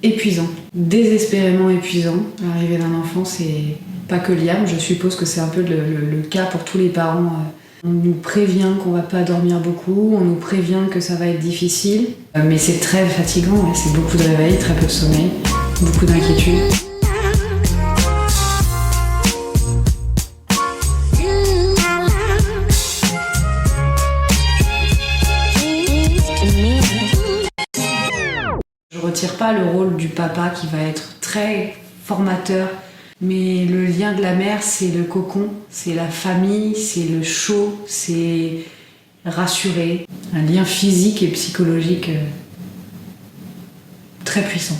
épuisant, désespérément épuisant. L'arrivée d'un enfant, c'est pas que Liam, je suppose que c'est un peu le cas pour tous les parents. On nous prévient qu'on va pas dormir beaucoup, on nous prévient que ça va être difficile, mais c'est très fatigant, ouais. C'est beaucoup de réveil, très peu de sommeil, beaucoup d'inquiétude. Je retire pas le rôle du papa qui va être très formateur, mais le lien de la mère, c'est le cocon, c'est la famille, c'est le chaud, c'est rassurer. Un lien physique et psychologique très puissant.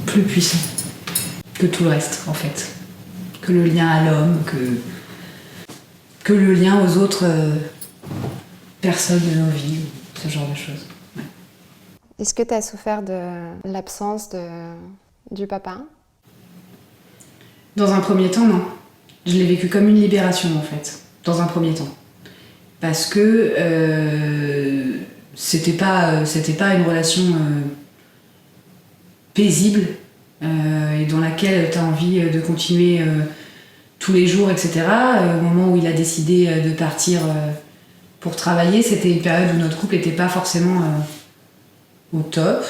Plus puissant que tout le reste, en fait. Que le lien à l'homme, que le lien aux autres personnes de nos vies, ce genre de choses. Ouais. Est-ce que tu as souffert de l'absence du papa ? Dans un premier temps, non. Je l'ai vécu comme une libération, en fait, dans un premier temps. Parce que c'était pas une relation paisible et dans laquelle tu as envie de continuer tous les jours, etc. Au moment où il a décidé de partir pour travailler, c'était une période où notre couple n'était pas forcément au top.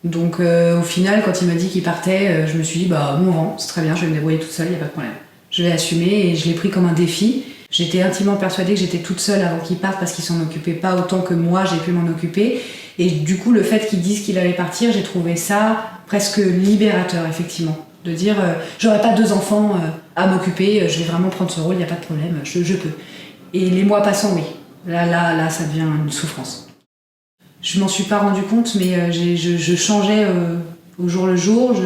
Donc au final, quand il m'a dit qu'il partait, je me suis dit bon vent, c'est très bien, je vais me débrouiller toute seule, il n'y a pas de problème. Je vais assumer et je l'ai pris comme un défi. J'étais intimement persuadée que j'étais toute seule avant qu'il parte parce qu'il s'en occupait pas autant que moi j'ai pu m'en occuper. Et du coup, le fait qu'il dise qu'il allait partir, j'ai trouvé ça presque libérateur, effectivement. De dire j'aurai pas 2 enfants à m'occuper, je vais vraiment prendre ce rôle, il n'y a pas de problème, je peux. Et les mois passant, oui. Là, ça devient une souffrance. Je m'en suis pas rendu compte, mais je changeais au jour le jour.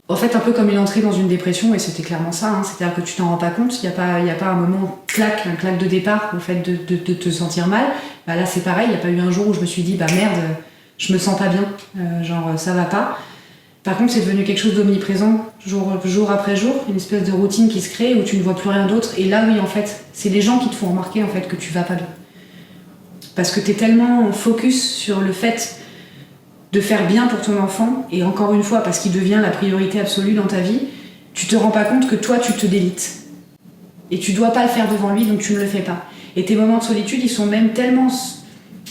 En fait, un peu comme une entrée dans une dépression, et c'était clairement ça. C'est-à-dire que tu t'en rends pas compte, il y a pas un moment un claque de départ, le fait de te sentir mal. Là, c'est pareil, il n'y a pas eu un jour où je me suis dit merde, je me sens pas bien, ça va pas. Par contre, c'est devenu quelque chose d'omniprésent, jour après jour, une espèce de routine qui se crée où tu ne vois plus rien d'autre. Et là, oui, en fait, c'est les gens qui te font remarquer en fait que tu vas pas bien. Parce que t'es tellement focus sur le fait de faire bien pour ton enfant, et encore une fois, parce qu'il devient la priorité absolue dans ta vie, tu te rends pas compte que toi, tu te délites. Et tu dois pas le faire devant lui, donc tu ne le fais pas. Et tes moments de solitude, ils sont même tellement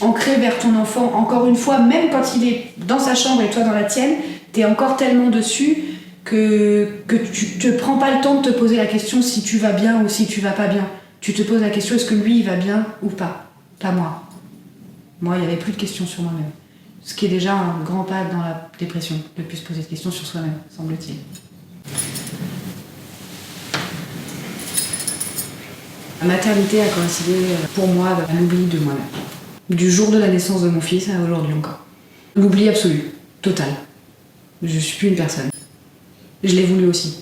ancrés vers ton enfant, encore une fois, même quand il est dans sa chambre et toi dans la tienne, t'es encore tellement dessus que tu te prends pas le temps de te poser la question si tu vas bien ou si tu vas pas bien. Tu te poses la question, est-ce que lui, il va bien ou pas ? Pas moi. Moi, il n'y avait plus de questions sur moi-même. Ce qui est déjà un grand pas dans la dépression, de plus se poser de questions sur soi-même, semble-t-il. La maternité a coïncidé pour moi avec l'oubli de moi-même. Du jour de la naissance de mon fils à aujourd'hui encore. L'oubli absolu, total. Je suis plus une personne. Je l'ai voulu aussi.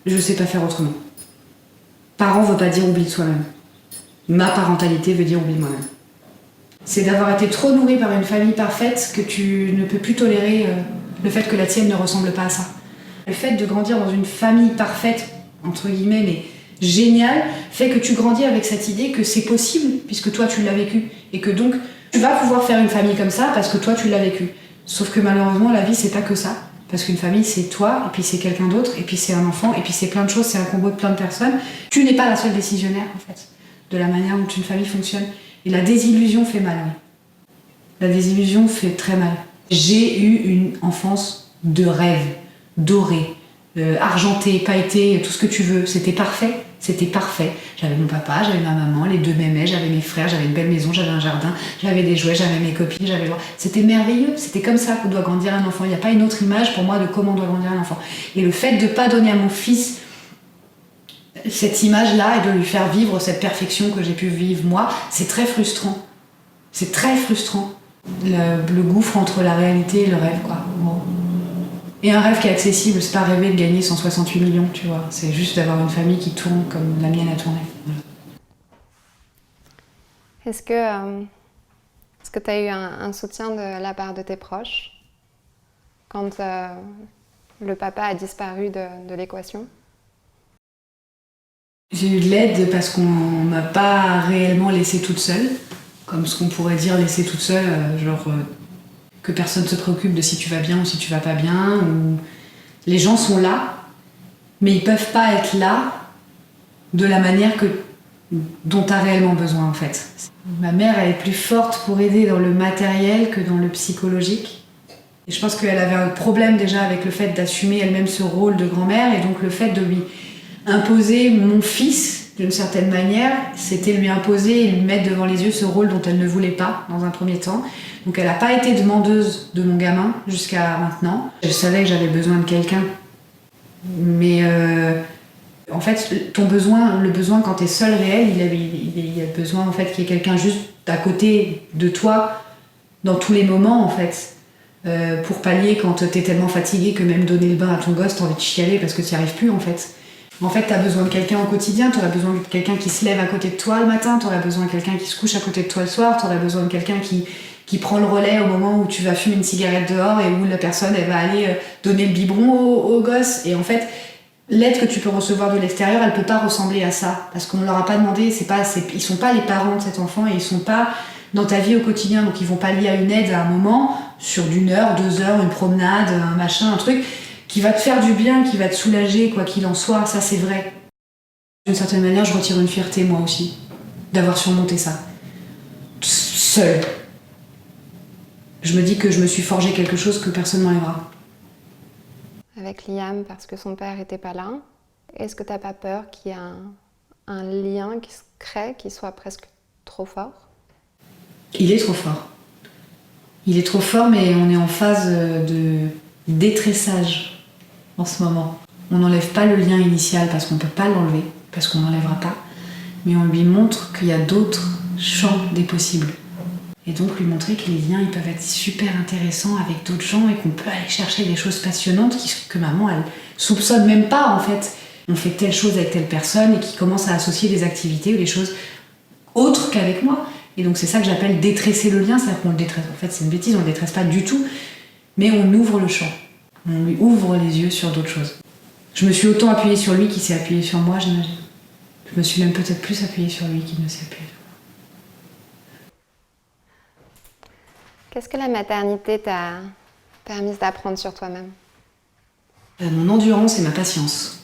Je sais pas faire autrement. Parent veut pas dire oubli de soi-même. Ma parentalité veut dire oubli de moi-même. C'est d'avoir été trop nourri par une famille parfaite que tu ne peux plus tolérer le fait que la tienne ne ressemble pas à ça. Le fait de grandir dans une famille parfaite, entre guillemets, mais géniale, fait que tu grandis avec cette idée que c'est possible, puisque toi tu l'as vécu, et que donc tu vas pouvoir faire une famille comme ça parce que toi tu l'as vécu. Sauf que malheureusement la vie c'est pas que ça, parce qu'une famille c'est toi, et puis c'est quelqu'un d'autre, et puis c'est un enfant, et puis c'est plein de choses, c'est un combo de plein de personnes. Tu n'es pas la seule décisionnaire en fait, de la manière dont une famille fonctionne. Et la désillusion fait mal, oui. La désillusion fait très mal. J'ai eu une enfance de rêve, dorée, argentée, pailletée, tout ce que tu veux. C'était parfait. J'avais mon papa, j'avais ma maman, les 2 m'aimaient, j'avais mes frères, j'avais une belle maison, j'avais un jardin, j'avais des jouets, j'avais mes copines, C'était merveilleux. C'était comme ça que doit grandir un enfant. Il n'y a pas une autre image pour moi de comment doit grandir un enfant. Et le fait de ne pas donner à mon fils cette image-là et de lui faire vivre cette perfection que j'ai pu vivre moi, c'est très frustrant. C'est très frustrant. Le gouffre entre la réalité et le rêve, quoi. Bon. Et un rêve qui est accessible, c'est pas rêver de gagner 168 millions, tu vois. C'est juste d'avoir une famille qui tourne comme la mienne a tourné. Voilà. Est-ce que tu as eu un soutien de la part de tes proches quand le papa a disparu de l'équation ? J'ai eu de l'aide parce qu'on m'a pas réellement laissée toute seule, comme ce qu'on pourrait dire laissée toute seule, que personne ne se préoccupe de si tu vas bien ou si tu vas pas bien. Ou... Les gens sont là, mais ils peuvent pas être là de la manière dont tu as réellement besoin en fait. Ma mère, elle est plus forte pour aider dans le matériel que dans le psychologique. Et je pense qu'elle avait un problème déjà avec le fait d'assumer elle-même ce rôle de grand-mère, et donc le fait de lui imposer mon fils d'une certaine manière, c'était lui imposer et lui mettre devant les yeux ce rôle dont elle ne voulait pas dans un premier temps. Donc elle n'a pas été demandeuse de mon gamin jusqu'à maintenant. Je savais que j'avais besoin de quelqu'un, mais en fait, le besoin quand tu es seul réel, il a besoin en fait qu'il y ait quelqu'un juste à côté de toi dans tous les moments en fait. Pour pallier quand t'es tellement fatigué que même donner le bain à ton gosse, t'as envie de chialer parce que t'y arrives plus en fait. En fait, t'as besoin de quelqu'un au quotidien, t'aurais besoin de quelqu'un qui se lève à côté de toi le matin, t'aurais besoin de quelqu'un qui se couche à côté de toi le soir, t'aurais besoin de quelqu'un qui prend le relais au moment où tu vas fumer une cigarette dehors et où la personne elle va aller donner le biberon au gosse. Et en fait, l'aide que tu peux recevoir de l'extérieur, elle peut pas ressembler à ça parce qu'on leur a pas demandé, ils sont pas les parents de cet enfant et ils sont pas dans ta vie au quotidien, donc ils vont pallier à une aide à un moment, sur d'une heure, 2 heures, une promenade, un machin, un truc, qui va te faire du bien, qui va te soulager, quoi qu'il en soit, ça c'est vrai. D'une certaine manière, je retire une fierté, moi aussi, d'avoir surmonté ça. Seule. Je me dis que je me suis forgé quelque chose que personne m'enlèvera. Avec Liam, parce que son père était pas là, est-ce que t'as pas peur qu'il y ait un lien qui se crée, qui soit presque trop fort? Il est trop fort. Il est trop fort, mais on est en phase de détressage en ce moment. On n'enlève pas le lien initial parce qu'on ne peut pas l'enlever, parce qu'on n'enlèvera pas, mais on lui montre qu'il y a d'autres champs des possibles. Et donc lui montrer que les liens ils peuvent être super intéressants avec d'autres gens et qu'on peut aller chercher des choses passionnantes que maman elle soupçonne même pas en fait. On fait telle chose avec telle personne et qui commence à associer des activités ou des choses autres qu'avec moi. Et donc c'est ça que j'appelle détresser le lien, c'est-à-dire qu'on le détresse. En fait c'est une bêtise, on le détresse pas du tout, mais on ouvre le champ. On lui ouvre les yeux sur d'autres choses. Je me suis autant appuyée sur lui qu'il s'est appuyé sur moi, j'imagine. Je me suis même peut-être plus appuyée sur lui qu'il ne s'est appuyé sur moi. Qu'est-ce que la maternité t'a permis d'apprendre sur toi-même? Mon endurance et ma patience.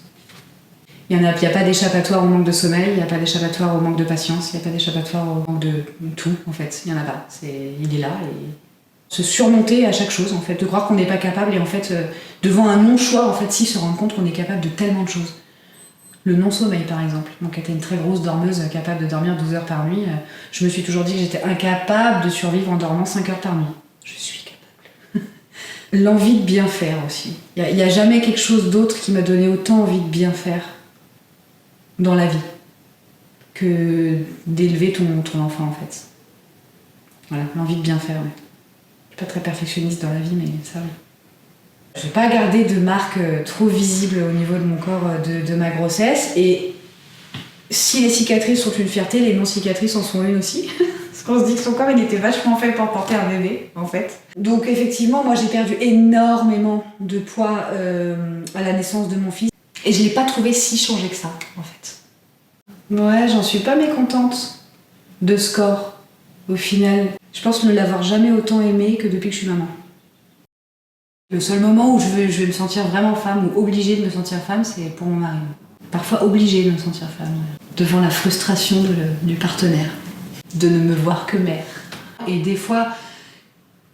Il n'y a pas d'échappatoire au manque de sommeil, il n'y a pas d'échappatoire au manque de patience, il n'y a pas d'échappatoire au manque de tout, en fait. Il n'y en a pas. Il est là. Et se surmonter à chaque chose, en fait. De croire qu'on n'est pas capable et en fait, devant un non-choix, en fait, si se rendre compte qu'on est capable de tellement de choses. Le non-sommeil, par exemple. Donc, j'étais une très grosse dormeuse, capable de dormir 12 heures par nuit. Je me suis toujours dit que j'étais incapable de survivre en dormant 5 heures par nuit. Je suis capable. L'envie de bien faire aussi. Il n'y a jamais quelque chose d'autre qui m'a donné autant envie de bien faire dans la vie que d'élever ton enfant, en fait. Voilà, l'envie de bien faire, ouais. Je suis pas très perfectionniste dans la vie, mais ça, oui. Je n'ai pas gardé de marque trop visible au niveau de mon corps de ma grossesse. Et si les cicatrices sont une fierté, les non-cicatrices en sont une aussi. Parce qu'on se dit que son corps, il était vachement fait pour porter un bébé, en fait. Donc effectivement, moi, j'ai perdu énormément de poids à la naissance de mon fils. Et je ne l'ai pas trouvé si changé que ça, en fait. Ouais, j'en suis pas mécontente de ce corps, au final. Je pense ne l'avoir jamais autant aimé que depuis que je suis maman. Le seul moment où je vais me sentir vraiment femme ou obligée de me sentir femme, c'est pour mon mari. Parfois obligée de me sentir femme, devant la frustration du partenaire, de ne me voir que mère. Et des fois,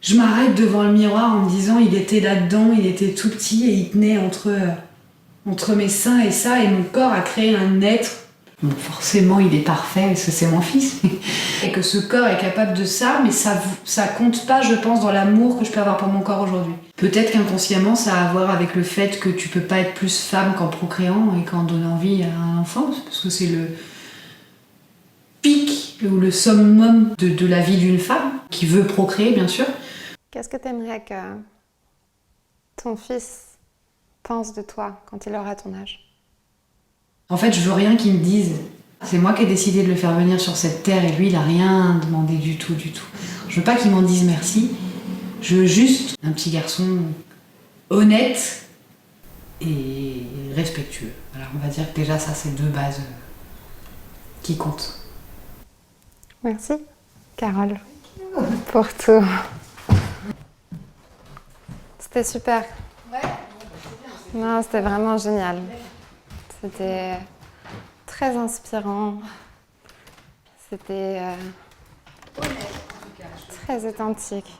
je m'arrête devant le miroir en me disant il était là-dedans, il était tout petit et il tenait entre mes seins et ça, et mon corps a créé un être. Bon, forcément, il est parfait parce que c'est mon fils. Et que ce corps est capable de ça, mais ça compte pas, je pense, dans l'amour que je peux avoir pour mon corps aujourd'hui. Peut-être qu'inconsciemment, ça a à voir avec le fait que tu peux pas être plus femme qu'en procréant et qu'en donnant vie à un enfant, parce que c'est le pic ou le summum de la vie d'une femme, qui veut procréer, bien sûr. Qu'est-ce que tu aimerais que ton fils pense de toi quand il aura ton âge? En fait, je veux rien qu'il me dise. C'est moi qui ai décidé de le faire venir sur cette terre et lui, il a rien demandé du tout, du tout. Je veux pas qu'il m'en dise merci. Je veux juste un petit garçon honnête et respectueux. Alors on va dire que déjà ça, c'est 2 bases qui comptent. Merci, Carole, pour tout. C'était super. Non, c'était vraiment génial. C'était très inspirant. C'était très authentique.